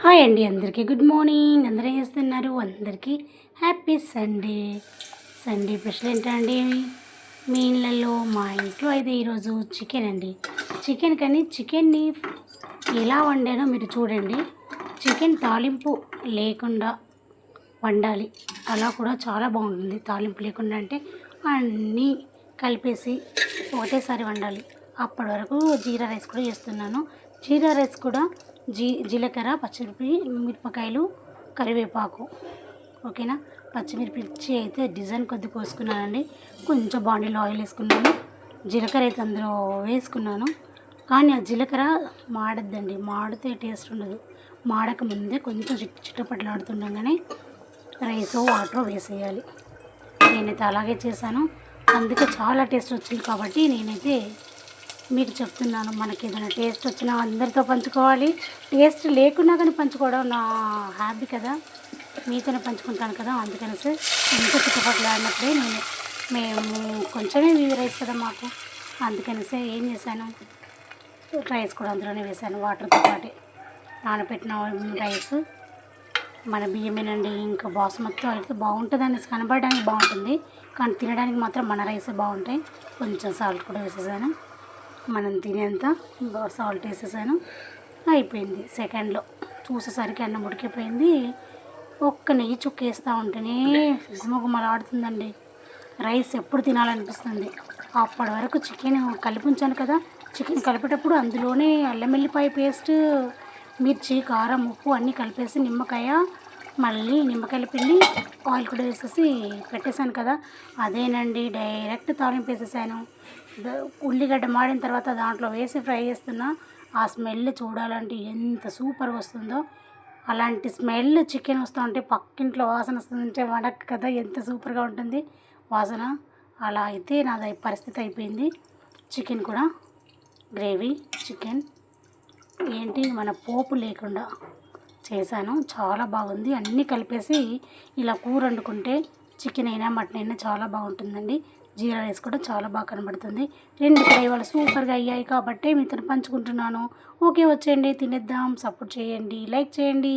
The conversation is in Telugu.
హాయ్ అండి, అందరికీ గుడ్ మార్నింగ్. అందరూ ఏం చేస్తున్నారు? అందరికీ హ్యాపీ సండే. సండే స్పెషల్ ఏంటండి మీ ఇళ్ళల్లో? మా ఇంట్లో అయితే ఈరోజు చికెన్ అండి. చికెన్ని ఎలా వండానో మీరు చూడండి. చికెన్ తాలింపు లేకుండా వండాలి, అలా కూడా చాలా బాగుంటుంది. తాలింపు లేకుండా అంటే అన్నీ కలిపేసి ఒకటేసారి వండాలి. అప్పటి వరకు జీరా రైస్ కూడా చేస్తున్నాను. జీరా రైస్ కూడా జీలకర్ర, మిరపకాయలు, కరివేపాకు, ఓకేనా. పచ్చిమిర్చి అయితే డిజైన్ కొద్ది కోసుకున్నానండి. కొంచెం బాండీలో ఆయిల్ వేసుకున్నాను. జీలకర్ర అయితే అందులో వేసుకున్నాను. కానీ ఆ జీలకర్ర మాడద్దండి, మాడితే టేస్ట్ ఉండదు. మాడక ముందే కొంచెం చిట్టపట్లాడుతుండగానే రైస్ వాటర్ వేసేయాలి. నేనైతే అలాగే చేశాను, అందుకే చాలా టేస్ట్ వచ్చింది. కాబట్టి నేనైతే మీకు చెప్తున్నాను, మనకి ఏదైనా టేస్ట్ వచ్చినా అందరితో పంచుకోవాలి. టేస్ట్ లేకున్నా కానీ పంచుకోవడం నా హ్యాబీ కదా, మీతోనే పంచుకుంటాను కదా. అందుకనేసి ఎంత చుట్టుపక్కలాడినప్పుడే మేము కొంచెమే రైస్ కదా మాకు. అందుకనేసి ఏం చేశాను, రైస్ కూడా అందులోనే వేసాను వాటర్తో పాటు. నానబెట్టిన రైస్ మన బియ్యమేనండి. ఇంకా బాసుమతి అయితే బాగుంటుంది అనేసి, కనబడడానికి బాగుంటుంది కానీ తినడానికి మాత్రం మన రైసే బాగుంటాయి. కొంచెం సాల్ట్ కూడా వేసేసాను, మనం తినేంత సాల్ట్ వేసేసాను. అయిపోయింది. సెకండ్లో చూసేసరికి అన్నం ఉడికిపోయింది. ఒక్క నెయ్యి చుక్క వేస్తూ ఉంటేనే గుమగుమలాడుతుందండి. రైస్ ఎప్పుడు తినాలనిపిస్తుంది. అప్పటి వరకు చికెన్ కలిపి ఉంచాను కదా. చికెన్ కలిపేటప్పుడు అందులోనే అల్లం వెల్లిపాయ పేస్ట్, మిర్చి, కారం, ఉప్పు అన్నీ కలిపేసి నిమ్మకాయల పిండి, ఆయిల్ కూడా వేసేసి పెట్టేశాను కదా. అదేనండి, డైరెక్ట్ తాలింపు వేసేసాను. ఉల్లిగడ్డ మాడిన తర్వాత దాంట్లో వేసి ఫ్రై చేస్తున్నా. ఆ స్మెల్ చూడాలంటే ఎంత సూపర్గా వస్తుందో. అలాంటి స్మెల్ చికెన్ వస్తూ ఉంటే పక్కింట్లో వాసన వస్తుందంటే మనకు కదా ఎంత సూపర్గా ఉంటుంది వాసన. అలా అయితే నాది పరిస్థితి అయిపోయింది. చికెన్ కూడా గ్రేవీ చికెన్ ఏంటి మన పోపు లేకుండా చేశాను, చాలా బాగుంది. అన్నీ కలిపేసి ఇలా కూర వండుకుంటే చికెన్ అయినా మటన్ అయినా చాలా బాగుంటుందండి. జీరా రైస్ కూడా చాలా బాగా కనబడుతుంది. రెండు కూడా ఇవాళ సూపర్గా అయ్యాయి కాబట్టి మీతో పంచుకుంటున్నాను. ఓకే, వచ్చేయండి, తినేద్దాం. సపోర్ట్ చేయండి, లైక్ చేయండి.